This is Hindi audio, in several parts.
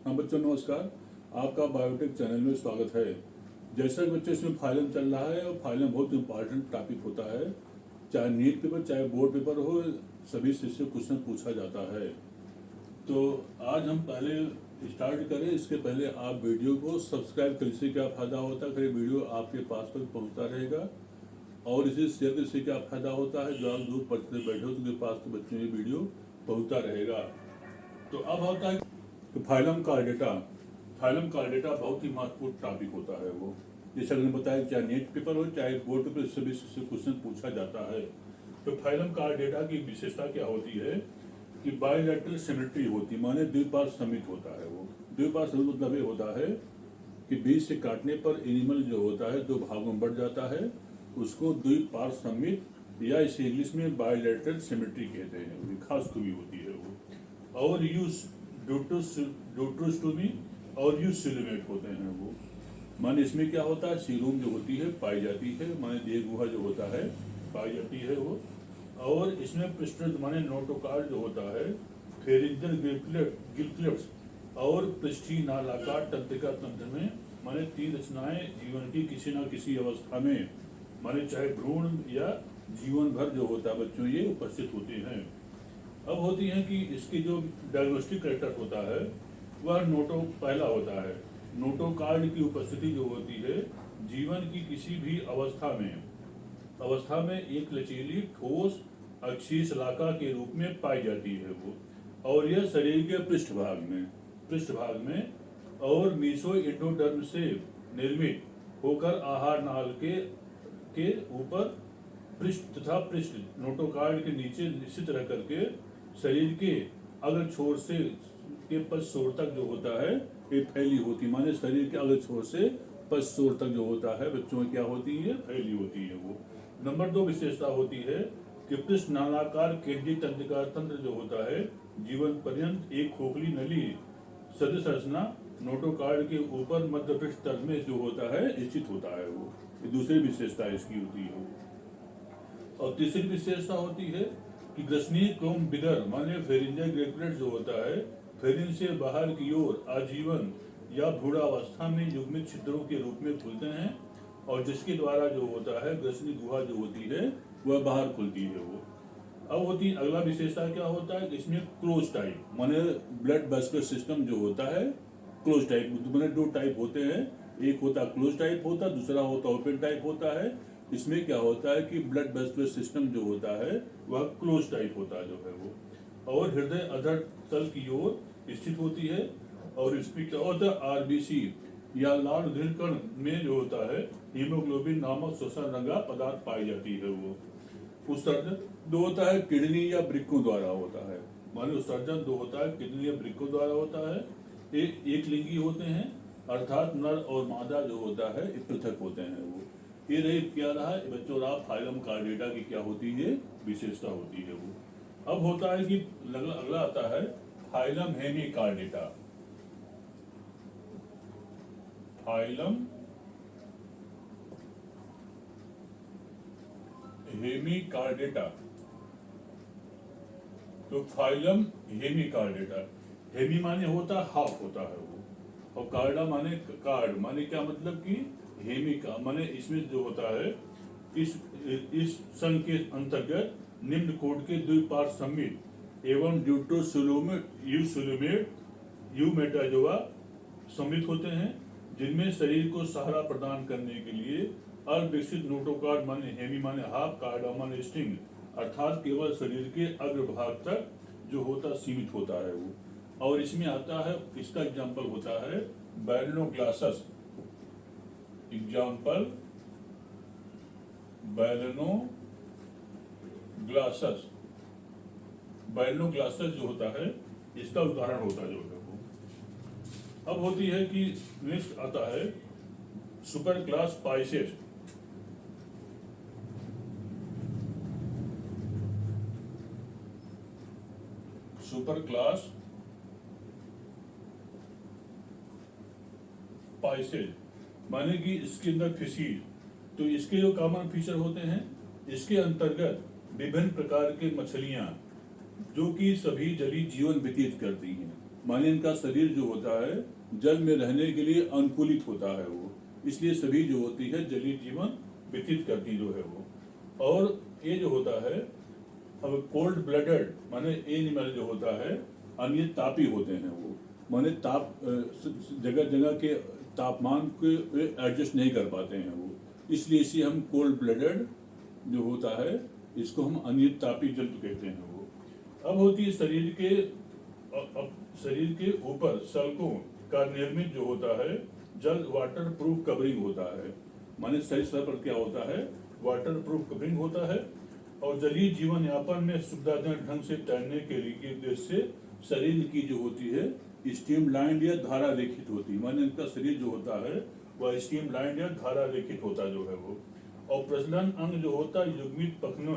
हाँ बच्चों नमस्कार। आपका बायोटेक चैनल में स्वागत है। जैसा कि बच्चों इसमें फाइलम चल रहा है और फाइलम बहुत इंपॉर्टेंट टॉपिक होता है। चाहे नीट पेपर चाहे बोर्ड पेपर हो, सभी से क्वेश्चन पूछा जाता है। तो आज हम पहले स्टार्ट करें, इसके पहले आप वीडियो को सब्सक्राइब कर, इससे क्या फ़ायदा होता है, फिर वीडियो आपके पास तक पहुँचता रहेगा। और इसे शेयर करने से क्या फ़ायदा होता है, जो आप दूर पढ़ते बैठे हो तो उनके पास तो बच्चों ये वीडियो पहुँचता रहेगा। तो अब होता है तो फाइलम का डेटा बहुत ही महत्वपूर्ण टॉपिक होता है। वो जैसे मैंने बताया, चाहे नीट पेपर हो चाहे बोर्ड पेपर, इससे भी क्वेश्चन पूछा जाता है। तो फाइलम का डेटा की विशेषता क्या होती है कि बायलैटरल सिमेट्री होती है, माने द्विपार्श्व सममित होता है। वो द्विपार्श्व सममित मतलब ये होता है कि बीच से काटने पर एनिमल जो होता है दो भागों में बढ़ जाता है, उसको द्विपार्श्व सममित या इसे इंग्लिश में बायलैटरल सिमेट्री कहते हैं। खास खूबी होती है वो। और यूज ड्यूट्रोस्टोमी और यूज सिलोमेट होते हैं वो। माने इसमें क्या होता है, सीरोम जो होती है पाई जाती है, माने देह गुहा जो होता है पाई जाती है वो। और इसमें पृष्ठरंध्र माने नोटोकार्ड जो होता है, फेरिंजल गिल्क्लेट्स और पृष्ठीय नालाकार तंत्रिका तंत्र में माने तीन रचनाएं जीवन की किसी न किसी अवस्था में, माने चाहे भ्रूण या जीवन भर जो होता है बच्चों, ये उपस्थित होते हैं। अब होती है कि इसकी जो डायग्नोस्टिक करेक्टर होता है वह पहला होता है। नोटोकार्ड की उपस्थिति जो होती है जीवन की किसी भी अवस्था में एक लचीली ठोस अक्षीय शलाका के रूप में पाई जाती है वो। और यह शरीर के पृष्ठभाग में और मीसोइंडोडर्म से निर्मित होकर आहार नाल के ऊपर पृष्ठ तथा पृष्ठ नोटोकार्ड के नीचे निश्चित रह करके शरीर के अग्र छोर से के पश्च छोर तक जो होता है ये फैली होती, माने शरीर के अग्र छोर से पश्च छोर तक जो होता है बच्चों में क्या होती है, फैली होती है वो। नंबर 2 विशेषता होती है कि पृष्ठ नालाकार केंद्रीय तंत्रिका तंत्र जो होता है जीवन पर्यंत एक खोखली नली सदृश रचना नोटोकार्ड के ऊपर मध्य पृष्ठ तल में जो होता है स्थित होता है वो। ये दूसरी विशेषता इसकी होती है। और तीसरी विशेषता होती है कि ग्रसनीय क्रोम बिगर माने फेरिंजियल ग्रेकुलेट जो होता है फेरिन से बाहर की ओर आजीवन या भ्रूणावस्था में युग्मित छिद्रों के रूप में खुलते हैं, और जिसके द्वारा जो होता है ग्रसनी गुहा जो होती है वह बाहर खुलती है वो। अब होती अगला विशेषता क्या होता है, इसमें क्लोज टाइप माने ब्लड वेस्कुलर सिस्टम जो होता है क्लोज टाइप, माने दो टाइप होते हैं, एक होता क्लोज टाइप होता है, दूसरा होता ओपन टाइप होता है। इसमें क्या होता है कि ब्लड वेस्कुलर सिस्टम जो होता है वह क्लोज टाइप होता है जो है वो। और हृदय अधर तल की ओर स्थित होती है। और इसमें क्या होता है, आरबीसी या लाल हृदय कण में जो होता है हीमोग्लोबिन नामक श्वसन रंगा पदार्थ पाई जाती है वो। उत्सर्जन दो होता है किडनी या वृक्कों द्वारा होता है, माने उत्सर्जन दो होता है किडनी या वृक्कों द्वारा होता है। एक लिंगी होते हैं, अर्थात नर और मादा जो होता है पृथक होते हैं वो। ये रही क्या रहा है बच्चों, फाइलम कार्डेटा की क्या होती है, विशेषता होती है वो। अब होता है कि अगला आता है फाइलम हेमिकार्डेटा। Phylum Hemichordata. तो फाइलम हेमिकार्डेटा, हेमी माने होता है हाफ होता है वो, और कार्डा माने कार्ड, माने क्या मतलब कि हेमिका माने इसमें जो होता है इस संघ के अंतर्गत निम्न कोड के द्विपार्श्व सममित एवं यूसोलोमेट यूमेटाजोआ सम्मिलित होते हैं, जिनमें शरीर को सहारा प्रदान करने के लिए अविकसित नोटोकार्ड माने हेमी माने हाफ, कार्डा माने स्ट्रिंग, अर्थात केवल शरीर के अग्रभाग तक जो होता सीमित होता है वो। और इसमें आता है, इसका एग्जाम्पल होता है बैलनोग्लासस। एग्जाम्पल बैलनोग्लासस जो होता है इसका उदाहरण होता है जो है वो। अब होती है कि नेक्स्ट आता है super class Pisces. Super class Pisces माने कि इसके अंदर फिशीज, तो इसके जो कॉमन फीचर होते हैं इसके अंतर्गत विभिन्न प्रकार के मछलियां जो कि सभी जलीय जीवन व्यतीत करती हैं, माने इनका शरीर जो होता है जल में रहने के लिए अनुकूलित होता है वो, इसलिए सभी जो होती है जलीय जीवन व्यतीत करती जो है वो। और ये जो होता है अब कोल्ड ब्लडेड माने एनिमल जो होता है अन्य तापी होते हैं वो, माने ताप जगह जगह के तापमान को एडजस्ट नहीं कर पाते हैं वो, इसलिए इसे हम कोल्ड ब्लडेड जो होता है इसको हम अनियत तापी जंतु कहते हैं वो। अब होती है शरीर के ऊपर सल्कों का निर्मित जो होता है जल वाटर प्रूफ कवरिंग होता है, माने शरीर स्तर पर क्या होता है वाटर प्रूफ कवरिंग होता है। और जलीय जीवन यापन में सुविधाजनक ढंग से तैरने के लिए उद्देश्य से शरीर की जो होती है स्ट्रीमलाइंड या धारा रेखित होती है, माने इनका शरीर जो होता है वह स्ट्रीमलाइंड या धारा रेखित होता जो है वो। और प्रजनन अंग जो होता है युग्मित पखनों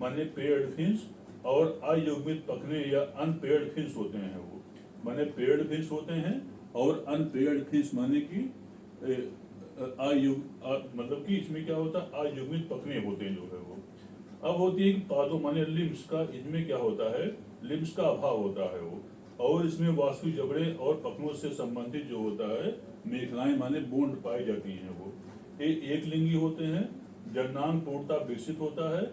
माने पेयर्ड फिन्स और अयुग्मित पखने या अनपेयर्ड फिन्स होते हैं वो, माने पेयर्ड फिन्स होते हैं और अनपेयर्ड फिन्स माने कि मतलब कि इसमें क्या होता है अयुग्मित पखने होते हैं जो है वो। अब होती है कि पादों माने लिम्स का, इसमें क्या होता है लिम्स का अभाव होता है वो, और इसमें वास्तु जबड़े और पखनों से संबंधित जो होता है मेखलाएं माने बोन्ड पाई जाती हैं वो। एक लिंगी होते हैं, जननांग पूर्णता विकसित होता है,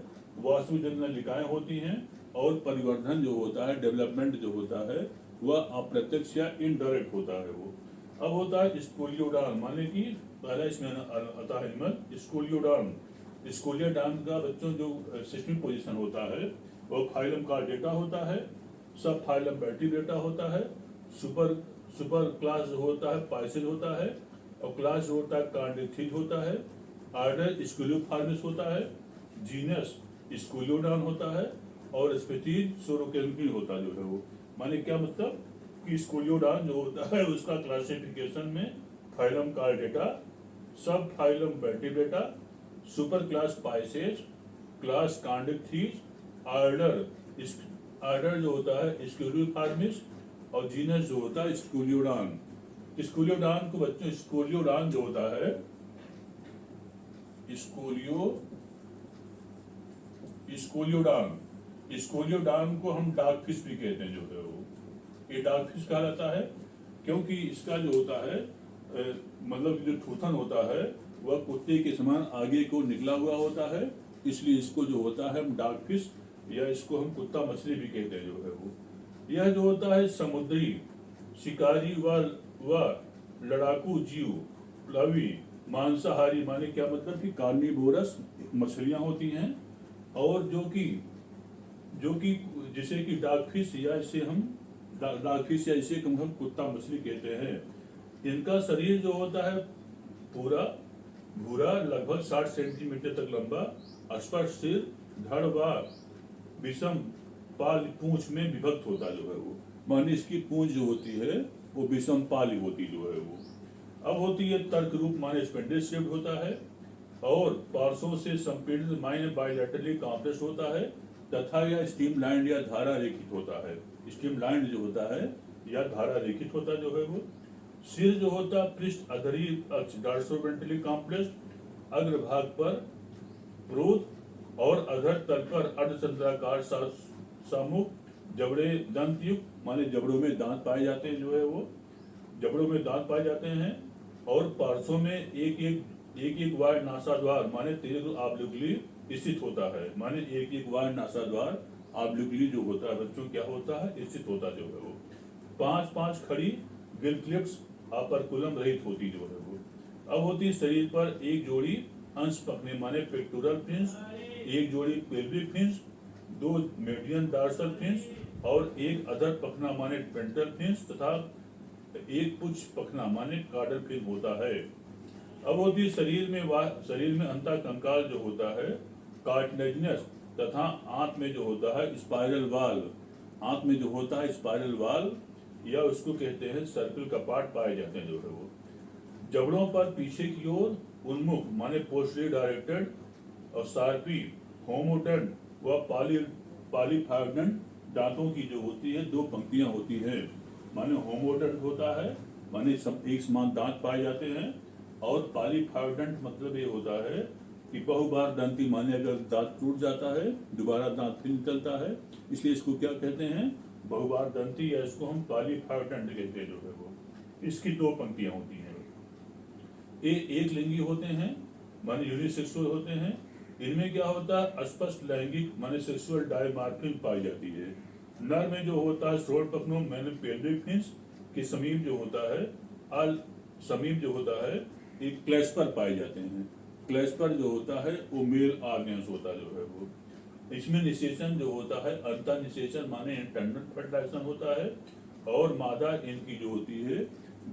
वास्तु जननलिकाएं होती हैं और परिवर्धन जो होता है डेवलपमेंट जो होता है वह अप्रत्यक्ष या इनडायरेक्ट होता है वो। अब होता है स्कोलियोडार्म माने कि पहला इसमें आता है एनिमल स्कोलियोडार्म। स्कोलियोडार्म का बच्चों जो 16 पोजीशन होता है वो फाइलम का डेटा होता है, सब फाइलम वर्टिब्रेटा होता है, सुपर क्लास जो होता है पाइसेज होता है, और क्लास जो होता है कार्डिथिज होता है, आर्डर स्कोलियोफॉर्मिस होता है, जीनस स्कोलियोडार्म होता है और स्पीशीज सोरोकेल्मी होता जो है वो। माने क्या मतलब कि स्कोलियोडार्म जो होता है उसका क्लासिफिकेशन में phylum Chordata, subphylum Vertebrata, superclass Pisces, class कार्डिथिज, आर्डर जो होता है स्कोलियोफॉर्मिस और जीनस जो होता है स्कोलियोडार्म। स्कोलियोडार्म को बच्चों स्कोलियोडार्म जो होता है स्कोलियोडार्म को हम डार्क फिश भी कहते हैं जो है वो। ये डार्क फिश कहा जाता है क्योंकि इसका जो होता है मतलब जो थूथन होता है वह कुत्ते के समान आगे को निकला हुआ होता है, इसलिए इसको जो होता है हम डार्क फिश या इसको हम कुत्ता मछली भी कहते हैं जो है वो। यह जो होता है समुद्री शिकारी व लड़ाकू जीव प्लवी मांसाहारी माने क्या मतलब कि कार्निवोरस मछलियां होती हैं, और जो कि जिसे कि डार्क फिश या इसे हम डार्क फिश या इसे हम कुत्ता मछली कहते हैं। इनका शरीर जो होता है पूरा भूरा लगभग 60 सेंटीमीटर तक लंबा, स्पष्ट सिर, धड़ व विषम पाल पूंछ में विभक्त होता जो है वो, माने इसकी पूंछ जो होती है वो विषम पाली होती जो है वो। अब होती है तर्क रूप माने स्पेंडिस शेप्ड होता है और पार्श्वों से संपीड़ित माने बायलैटरली कॉम्प्रेस्ड होता है तथा यह स्ट्रीमलाइंड या धारा रेखित होता है। स्ट्रीमलाइंड जो होता है या धारा रेखित होता जो है वो। सिर जो होता है पृष्ठ अधरी अक्ष डॉर्सोवेंट्रली कॉम्प्लेक्स, अग्रभाग पर प्रोथ और अधर तल पर अर्धचंद्राकार सम्मुख, जबड़े दंत युक्त माने जबड़ों में दांत पाए जाते हैं जो है वो, जबड़ों में दांत पाए जाते हैं, और पार्श्वों में एक वार नासाद्वार माने तेज ऑब्लिकली स्थित होता है, माने एक वार नासाद्वार ऑब्लिकली जो होता है बच्चों क्या होता है स्थित होता जो है वो। 5 खड़ी गिलक्लिप्स अपरकुलम रहित होती जो है वो। अब होती शरीर पर एक जोड़ी अंश पकने माने पेक्टोरल फिन्स, एक जोड़ी pelvic fins, 2 median dorsal fins और एक अधर पखना माने वेंट्रल फिन्स तथा एक पुच्छ पखना माने कार्डल फिन होता है। अब होती शरीर में अंतः कंकाल जो होता है कार्टिलेजिनस तथा आंत में जो होता है स्पाइरल वाल, आंत में जो होता है स्पाइरल वाल या उसको कहते हैं सर्कल कपाट पाए जाते हैं जो है वो। जबड़ों पर पीछे की ओर उन्मुख माने पोस्टली डायरेक्टेड और सार्पी होमोडेंट व पॉलीफाइडेंट दांतों की जो होती है 2 पंक्तियां होती हैं, माने होमोडेंट होता है माने एक समान दांत पाए जाते हैं, और पॉलीफाइडेंट मतलब ये होता है कि बहुबार दंती माने अगर दांत टूट जाता है दोबारा दांत फिर निकलता है, इसलिए इसको क्या कहते हैं बहुबार दंती, या इसको हम क्वालिफाइड दंड कहते हैं जो है वो। इसकी दो पंक्तियां होती हैं। ये एक लिंगी होते हैं माने यूनिसेक्सुअल होते हैं। इनमें क्या होता है, स्पष्ट लैंगिक माने सेक्सुअल डायमार्फिज्म पाई जाती है। नर में जो होता है श्रोण पखनों माने पेल्विक फिन्स के समीप जो होता है, अल समीप जो होता है, एक क्लेस्पर पाए जाते हैं। क्लेस्पर जो होता है वो मेल ऑर्गन्स होता है जो है वो। इसमें निषेचन जो होता है, अंतर निषेचन माने इंटरनल फर्टिलाइजेशन होता है। और मादा इनकी जो होती है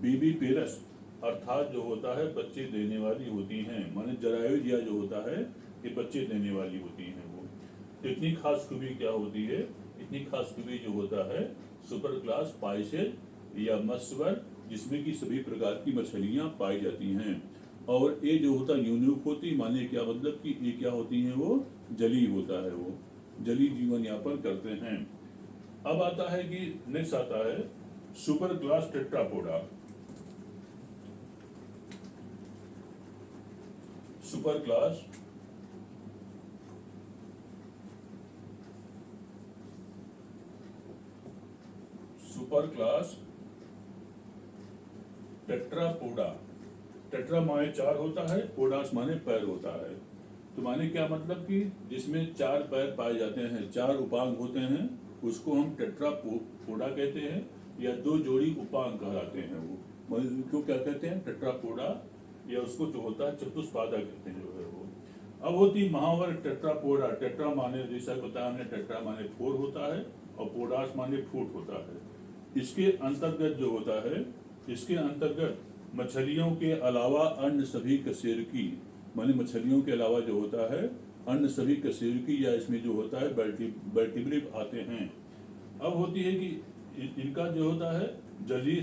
बीबी पेरस अर्थात जो होता है बच्चे देने वाली होती हैं, माने जरायुजिया जो होता है ये बच्चे देने वाली होती हैं वो। तो इतनी खास खूबी क्या होती है, इतनी खास खूबी जो होता है सुपर क्लास पाइसेल या मत्स्यवर, जिसमें कि सभी प्रकार की मछलियां पाई जाती हैं। और ये जो होता है यूनिक होती, माने क्या मतलब कि ये क्या होती हैं, वो जली होता है, वो जली जीवन यापन करते हैं। अब आता है कि नेक्स्ट आता है super class Tetrapoda. Super class Tetrapoda. Tetra माने चार होता है, पोडास माने पैर होता है। तो माने क्या मतलब कि जिसमें चार पैर पाए जाते हैं, चार उपांग होते हैं, उसको हम टेट्रापोडा कहते हैं, या दो जोड़ी उपांग कहलाते हैं वो। क्यों क्या कहते हैं टेट्रापोडा, या उसको जो होता है चतुष्पादा कहते हैं जो है वो। अब होती महावर्ग टेट्रापोडा। टेट्रा माने जैसा बताया हमने, टेट्रा माने फोर होता है, और पोडास माने फूट होता है। इसके अंतर्गत जो होता है, इसके अंतर्गत मछलियों के अलावा अन्य सभी कशेरुकी, माने मछलियों के अलावा जो होता है अन्य सभी कशेरुकी, या इसमें जो होता है वर्टिब्रेट आते हैं। अब होती है कि इनका जो होता है जलीय